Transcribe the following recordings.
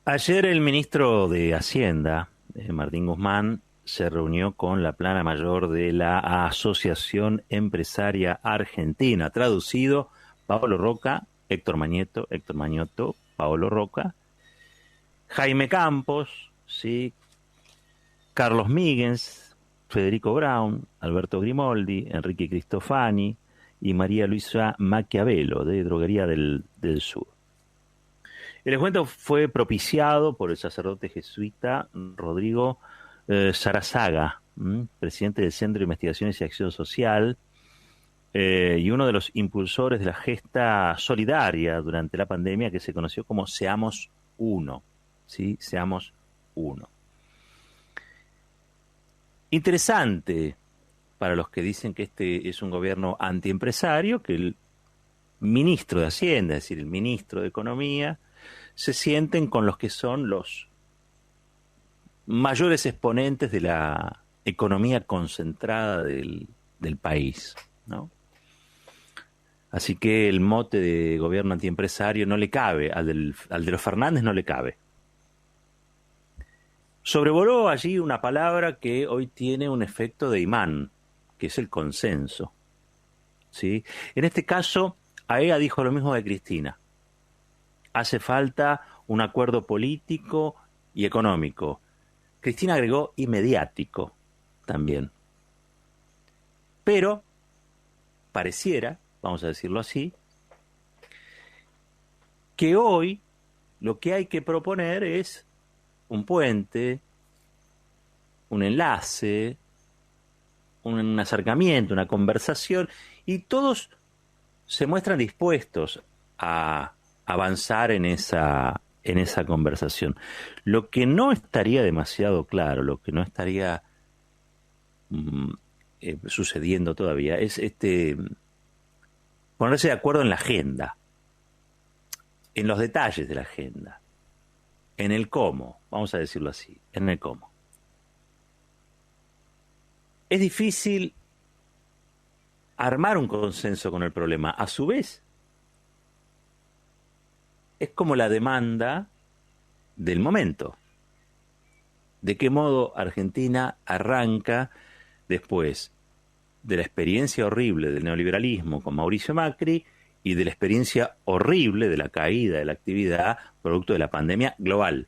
Ayer el ministro de Hacienda, Martín Guzmán, se reunió con la plana mayor de la Asociación Empresaria Argentina, traducido Paolo Roca, Héctor Mañoto, Paolo Roca, Jaime Campos, ¿sí? Carlos Míguez, Federico Brown, Alberto Grimoldi, Enrique Cristofani y María Luisa Maquiavelo, de Droguería del Sur. El encuentro fue propiciado por el sacerdote jesuita Rodrigo Sarazaga, presidente del Centro de Investigaciones y Acción Social, y uno de los impulsores de la gesta solidaria durante la pandemia que se conoció como Seamos Uno. ¿Sí? Seamos Uno. Interesante para los que dicen que este es un gobierno antiempresario, que el ministro de Hacienda, es decir, el ministro de Economía, se sienten con los que son los mayores exponentes de la economía concentrada del país, ¿no? Así que el mote de gobierno antiempresario no le cabe, al de los Fernández no le cabe. Sobrevoló allí una palabra que hoy tiene un efecto de imán, que es el consenso, ¿sí? En este caso, AEA dijo lo mismo de Cristina. Hace falta un acuerdo político y económico. Cristina agregó y mediático también. Pero pareciera, vamos a decirlo así, que hoy lo que hay que proponer es un puente, un enlace, un acercamiento, una conversación, y todos se muestran dispuestos a avanzar en esa conversación. Lo que no estaría demasiado claro, lo que no estaría sucediendo todavía es ponerse de acuerdo en la agenda, en los detalles de la agenda, en el cómo, vamos a decirlo así, en el cómo. Es difícil armar un consenso con el problema. A su vez, es como la demanda del momento. ¿De qué modo Argentina arranca después de la experiencia horrible del neoliberalismo con Mauricio Macri y de la experiencia horrible de la caída de la actividad producto de la pandemia global?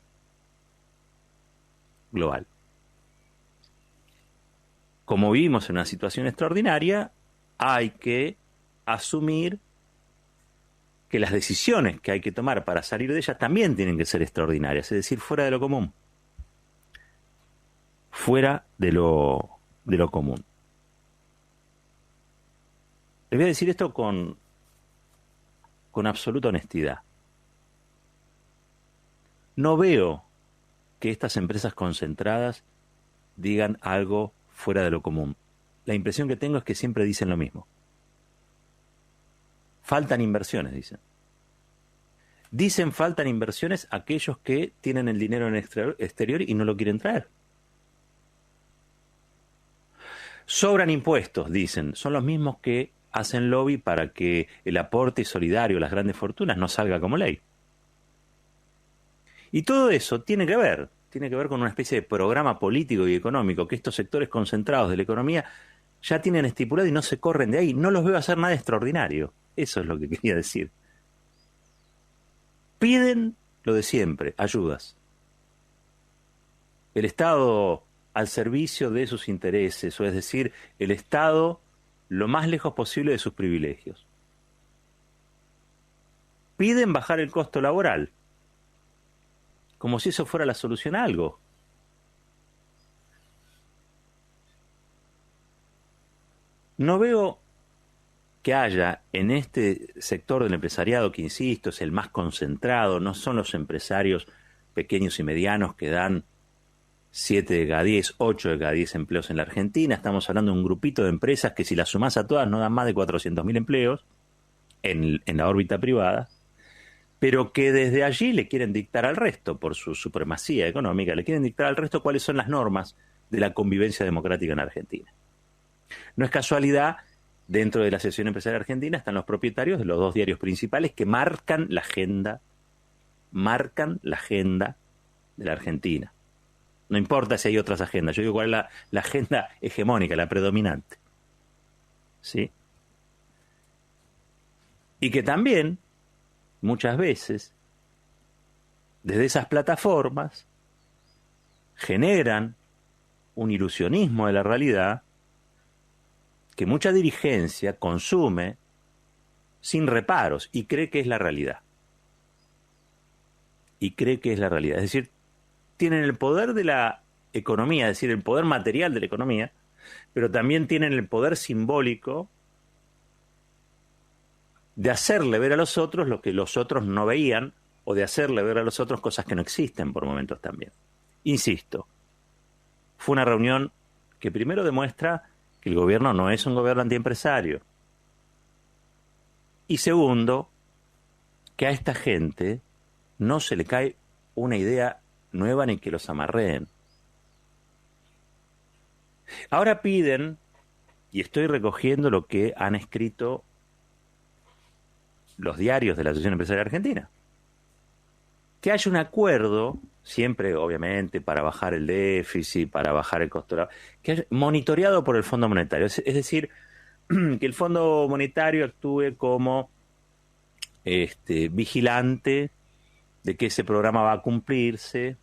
Global. Como vivimos en una situación extraordinaria, hay que asumir que las decisiones que hay que tomar para salir de ella también tienen que ser extraordinarias, es decir, fuera de lo común. Fuera de lo común. Les voy a decir esto con absoluta honestidad. No veo que estas empresas concentradas digan algo fuera de lo común. La impresión que tengo es que siempre dicen lo mismo. Faltan inversiones, dicen. Dicen faltan inversiones aquellos que tienen el dinero en el exterior y no lo quieren traer. Sobran impuestos, dicen. Son los mismos que hacen lobby para que el aporte solidario a las grandes fortunas no salga como ley. Y todo eso tiene que ver con una especie de programa político y económico que estos sectores concentrados de la economía ya tienen estipulado y no se corren de ahí. No los veo hacer nada extraordinario. Eso es lo que quería decir. Piden lo de siempre, ayudas. El Estado al servicio de sus intereses, o es decir, el Estado lo más lejos posible de sus privilegios. Piden bajar el costo laboral, como si eso fuera la solución a algo. No veo que haya en este sector del empresariado, que insisto, es el más concentrado, no son los empresarios pequeños y medianos que dan 7 de cada 10, 8 de cada 10 empleos en la Argentina. Estamos hablando de un grupito de empresas que si las sumás a todas no dan más de 400.000 empleos en la órbita privada, pero que desde allí le quieren dictar al resto, por su supremacía económica, le quieren dictar al resto cuáles son las normas de la convivencia democrática en Argentina. No es casualidad, dentro de la Asociación Empresaria Argentina están los propietarios de los dos diarios principales que marcan la agenda de la Argentina. No importa si hay otras agendas, yo digo cuál es la agenda hegemónica, la predominante. ¿Sí? Y que también, muchas veces, desde esas plataformas, generan un ilusionismo de la realidad que mucha dirigencia consume sin reparos y cree que es la realidad. Y cree que es la realidad. Es decir, tienen el poder de la economía, es decir, el poder material de la economía, pero también tienen el poder simbólico de hacerle ver a los otros lo que los otros no veían o de hacerle ver a los otros cosas que no existen por momentos también. Insisto, fue una reunión que primero demuestra que el gobierno no es un gobierno antiempresario. Y segundo, que a esta gente no se le cae una idea nueva ni que los amarreen. Ahora piden, y estoy recogiendo lo que han escrito los diarios de la Asociación Empresaria Argentina, que haya un acuerdo, siempre obviamente para bajar el déficit, para bajar el costo, que haya, monitoreado por el Fondo Monetario, es decir, que el Fondo Monetario actúe como vigilante de que ese programa va a cumplirse.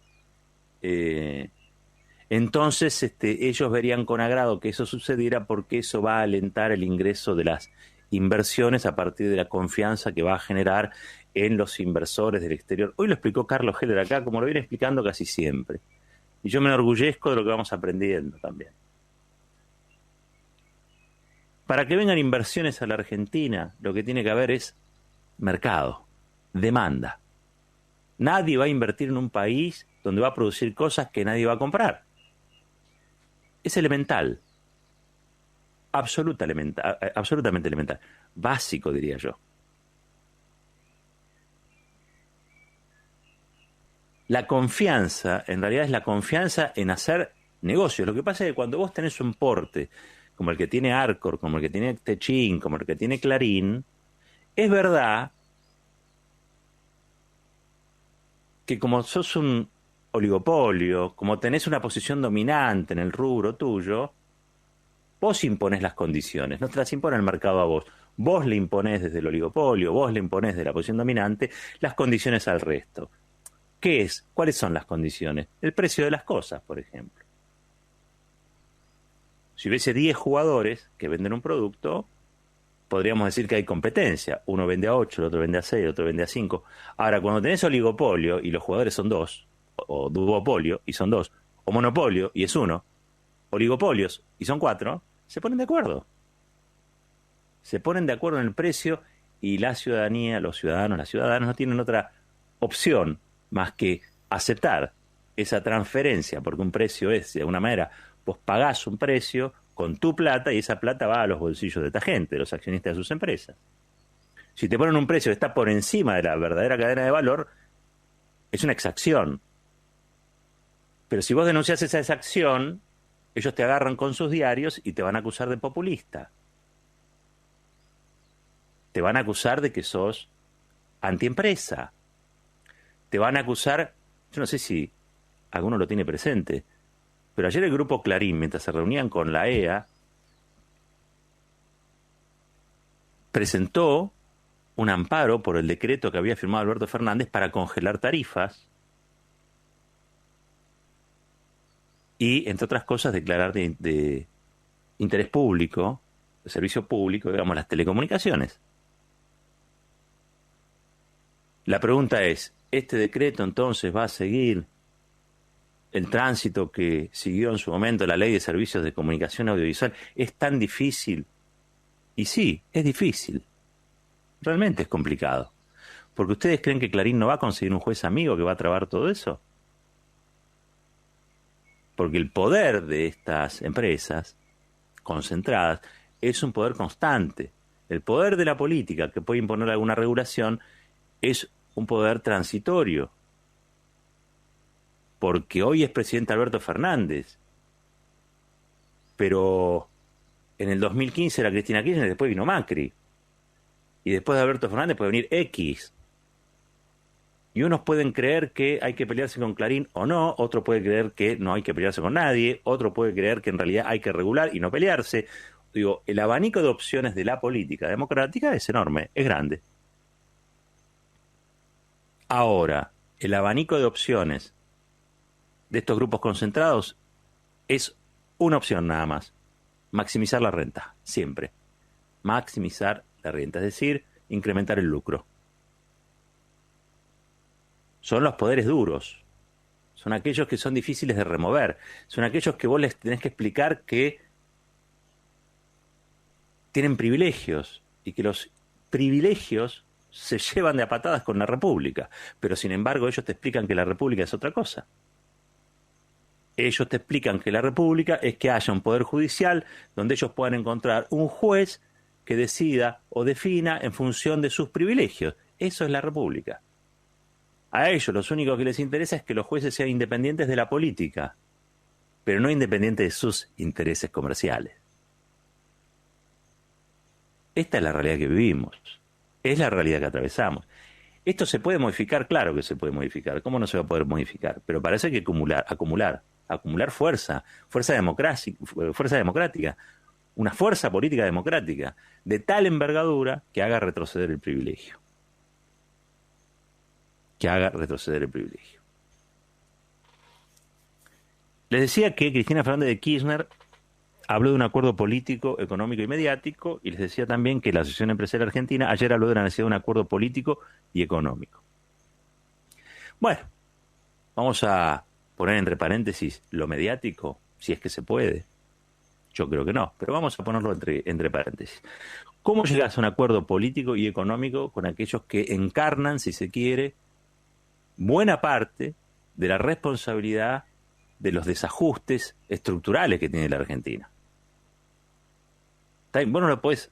Entonces ellos verían con agrado que eso sucediera porque eso va a alentar el ingreso de las inversiones a partir de la confianza que va a generar en los inversores del exterior. Hoy lo explicó Carlos Heller acá, como lo viene explicando casi siempre. Y yo me enorgullezco de lo que vamos aprendiendo también. Para que vengan inversiones a la Argentina, lo que tiene que haber es mercado, demanda. Nadie va a invertir en un país donde va a producir cosas que nadie va a comprar. Es elemental. Absolutamente elemental. Básico, diría yo. La confianza, en realidad, es la confianza en hacer negocios. Lo que pasa es que cuando vos tenés un porte, como el que tiene Arcor, como el que tiene Techín, como el que tiene Clarín, es verdad que como sos un oligopolio, como tenés una posición dominante en el rubro tuyo, vos imponés las condiciones, no te las impone el mercado a vos. Vos le imponés desde el oligopolio, vos le imponés de la posición dominante las condiciones al resto. ¿Qué es? ¿Cuáles son las condiciones? El precio de las cosas, por ejemplo. Si hubiese 10 jugadores que venden un producto, podríamos decir que hay competencia. Uno vende a 8, el otro vende a 6, el otro vende a 5. Ahora, cuando tenés oligopolio y los jugadores son 2, o duopolio y son 2, o monopolio y es 1, oligopolios y son 4, se ponen de acuerdo. Se ponen de acuerdo en el precio y la ciudadanía, los ciudadanos, las ciudadanas no tienen otra opción más que aceptar esa transferencia, porque un precio es, de alguna manera, vos pagás un precio con tu plata y esa plata va a los bolsillos de esta gente, de los accionistas de sus empresas. Si te ponen un precio que está por encima de la verdadera cadena de valor, es una exacción. Pero si vos denunciás esa exacción, ellos te agarran con sus diarios y te van a acusar de populista. Te van a acusar de que sos antiempresa. Te van a acusar, yo no sé si alguno lo tiene presente, pero ayer el grupo Clarín, mientras se reunían con la EA, presentó un amparo por el decreto que había firmado Alberto Fernández para congelar tarifas y, entre otras cosas, declarar de interés público, de servicio público, digamos, las telecomunicaciones. La pregunta es, ¿este decreto entonces va a seguir el tránsito que siguió en su momento la Ley de Servicios de Comunicación Audiovisual? ¿Es tan difícil? Y sí, es difícil. Realmente es complicado. Porque ustedes creen que Clarín no va a conseguir un juez amigo que va a trabar todo eso. Porque el poder de estas empresas concentradas es un poder constante. El poder de la política, que puede imponer alguna regulación, es un poder transitorio. Porque hoy es presidente Alberto Fernández, pero en el 2015 era Cristina Kirchner, después vino Macri, y después de Alberto Fernández puede venir X, Y unos pueden creer que hay que pelearse con Clarín o no, otro puede creer que no hay que pelearse con nadie, otro puede creer que en realidad hay que regular y no pelearse. Digo, el abanico de opciones de la política democrática es enorme, es grande. Ahora, el abanico de opciones de estos grupos concentrados es una opción nada más: maximizar la renta, siempre. Maximizar la renta, es decir, incrementar el lucro. Son los poderes duros, son aquellos que son difíciles de remover, son aquellos que vos les tenés que explicar que tienen privilegios y que los privilegios se llevan de a patadas con la República, pero sin embargo ellos te explican que la República es otra cosa. Ellos te explican que la República es que haya un poder judicial donde ellos puedan encontrar un juez que decida o defina en función de sus privilegios. Eso es la República. A ellos lo único que les interesa es que los jueces sean independientes de la política, pero no independientes de sus intereses comerciales. Esta es la realidad que vivimos, es la realidad que atravesamos. ¿Esto se puede modificar? Claro que se puede modificar. ¿Cómo no se va a poder modificar? Pero para eso hay que acumular fuerza democrática, una fuerza política democrática de tal envergadura que haga retroceder el privilegio. Les decía que Cristina Fernández de Kirchner habló de un acuerdo político, económico y mediático, y les decía también que la Asociación Empresaria Argentina ayer habló de la necesidad de un acuerdo político y económico. Bueno, vamos a poner entre paréntesis lo mediático, si es que se puede. Yo creo que no, pero vamos a ponerlo entre paréntesis. ¿Cómo llegas a un acuerdo político y económico con aquellos que encarnan, si se quiere, buena parte de la responsabilidad de los desajustes estructurales que tiene la Argentina? Vos no le podés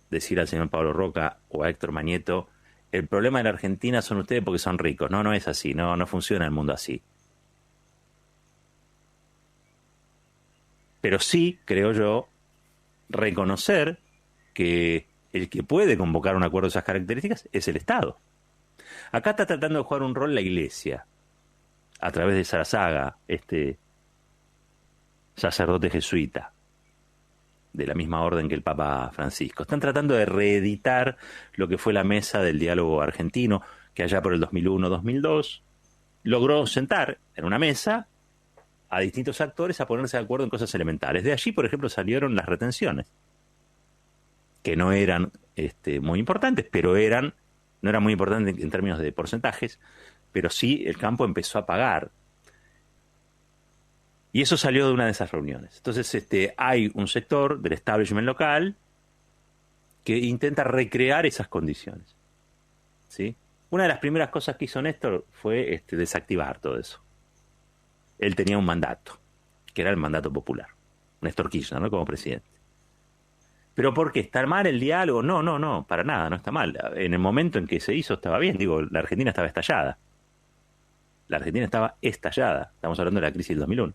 decir al señor Pablo Roca o a Héctor Mañeto: el problema de la Argentina son ustedes porque son ricos. No, no es así, no funciona el mundo así. Pero sí, creo yo, reconocer que el que puede convocar un acuerdo de esas características es el Estado. Acá está tratando de jugar un rol la Iglesia, a través de Sarazaga, este sacerdote jesuita, de la misma orden que el Papa Francisco. Están tratando de reeditar lo que fue la mesa del diálogo argentino, que allá por el 2001-2002 logró sentar en una mesa a distintos actores a ponerse de acuerdo en cosas elementales. De allí, por ejemplo, salieron las retenciones, que no eran muy importantes, pero no eran muy importantes en términos de porcentajes, pero sí el campo empezó a pagar. Y eso salió de una de esas reuniones. Entonces hay un sector del establishment local que intenta recrear esas condiciones, ¿sí? Una de las primeras cosas que hizo Néstor fue desactivar todo eso. Él tenía un mandato, que era el mandato popular. Néstor Kirchner, ¿no? Como presidente. ¿Pero por qué? ¿Está mal el diálogo? No, para nada, no está mal. En el momento en que se hizo estaba bien. Digo, la Argentina estaba estallada. Estamos hablando de la crisis del 2001.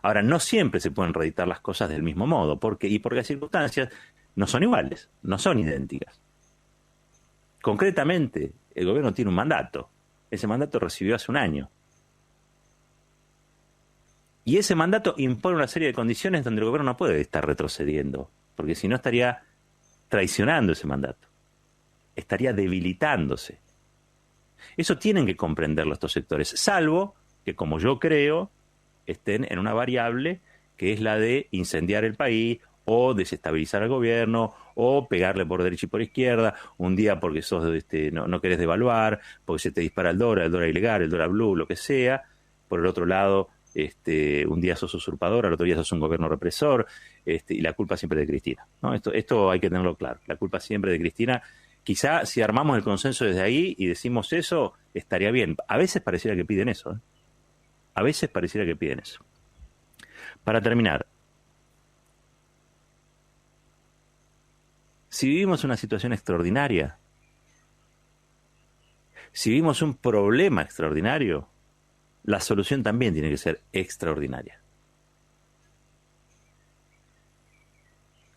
Ahora, no siempre se pueden reeditar las cosas del mismo modo. ¿Por qué? Y porque las circunstancias no son iguales, no son idénticas. Concretamente, el gobierno tiene un mandato. Ese mandato recibió hace un año. Y ese mandato impone una serie de condiciones donde el gobierno no puede estar retrocediendo, porque si no estaría traicionando ese mandato, estaría debilitándose. Eso tienen que comprenderlo estos sectores, salvo que, como yo creo, estén en una variable que es la de incendiar el país o desestabilizar al gobierno o pegarle por derecha y por izquierda, un día porque no querés devaluar, porque se te dispara el dólar ilegal, el dólar blue, lo que sea. Por el otro lado, un día sos usurpador, al otro día sos un gobierno represor, y la culpa siempre de Cristina, ¿no? Esto hay que tenerlo claro, la culpa siempre de Cristina. Quizá si armamos el consenso desde ahí y decimos eso, estaría bien. A veces pareciera que piden eso, ¿eh? A veces pareciera que piden eso. Para terminar, si vivimos una situación extraordinaria, si vivimos un problema extraordinario, la solución también tiene que ser extraordinaria.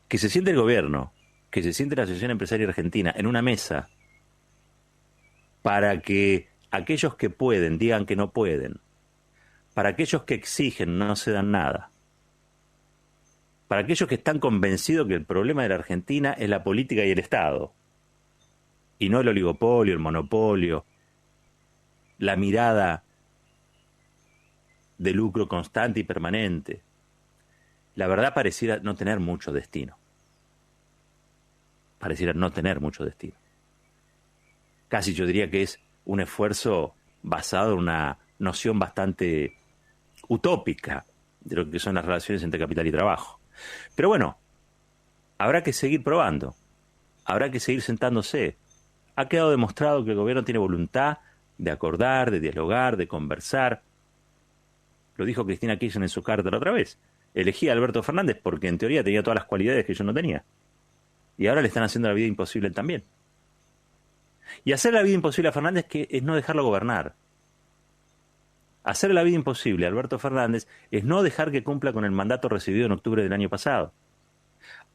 Que se siente el gobierno, que se siente la Asociación Empresaria Argentina en una mesa para que aquellos que pueden digan que no pueden, para aquellos que exigen no se dan nada, para aquellos que están convencidos que el problema de la Argentina es la política y el Estado, y no el oligopolio, el monopolio, la mirada de lucro constante y permanente. La verdad pareciera no tener mucho destino. Pareciera no tener mucho destino. Casi yo diría que es un esfuerzo basado en una noción bastante utópica de lo que son las relaciones entre capital y trabajo. Pero bueno, habrá que seguir probando, habrá que seguir sentándose. Ha quedado demostrado que el gobierno tiene voluntad de acordar, de dialogar, de conversar. Lo dijo Cristina Kirchner en su carta la otra vez. Elegí a Alberto Fernández porque en teoría tenía todas las cualidades que yo no tenía. Y ahora le están haciendo la vida imposible también. Y hacer la vida imposible a Fernández es no dejarlo gobernar. Hacer la vida imposible a Alberto Fernández es no dejar que cumpla con el mandato recibido en octubre del año pasado.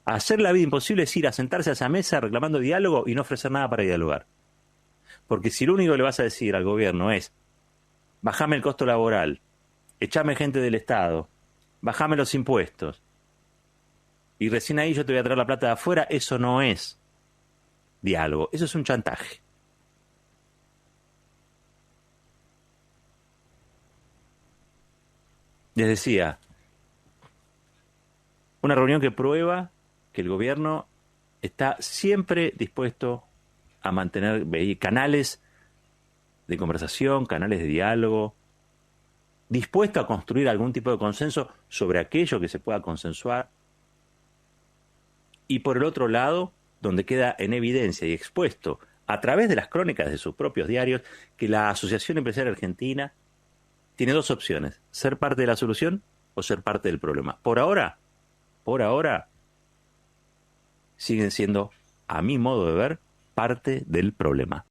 Hacer la vida imposible es ir a sentarse a esa mesa reclamando diálogo y no ofrecer nada para dialogar. Porque si lo único que le vas a decir al gobierno es bajame el costo laboral, echame gente del Estado, bajame los impuestos, y recién ahí yo te voy a traer la plata de afuera, eso no es diálogo, eso es un chantaje. Les decía, una reunión que prueba que el gobierno está siempre dispuesto a mantener canales de conversación, canales de diálogo, dispuesto a construir algún tipo de consenso sobre aquello que se pueda consensuar. Y por el otro lado, donde queda en evidencia y expuesto a través de las crónicas de sus propios diarios que la Asociación Empresaria Argentina tiene dos opciones: ser parte de la solución o ser parte del problema. Por ahora, siguen siendo, a mi modo de ver, parte del problema.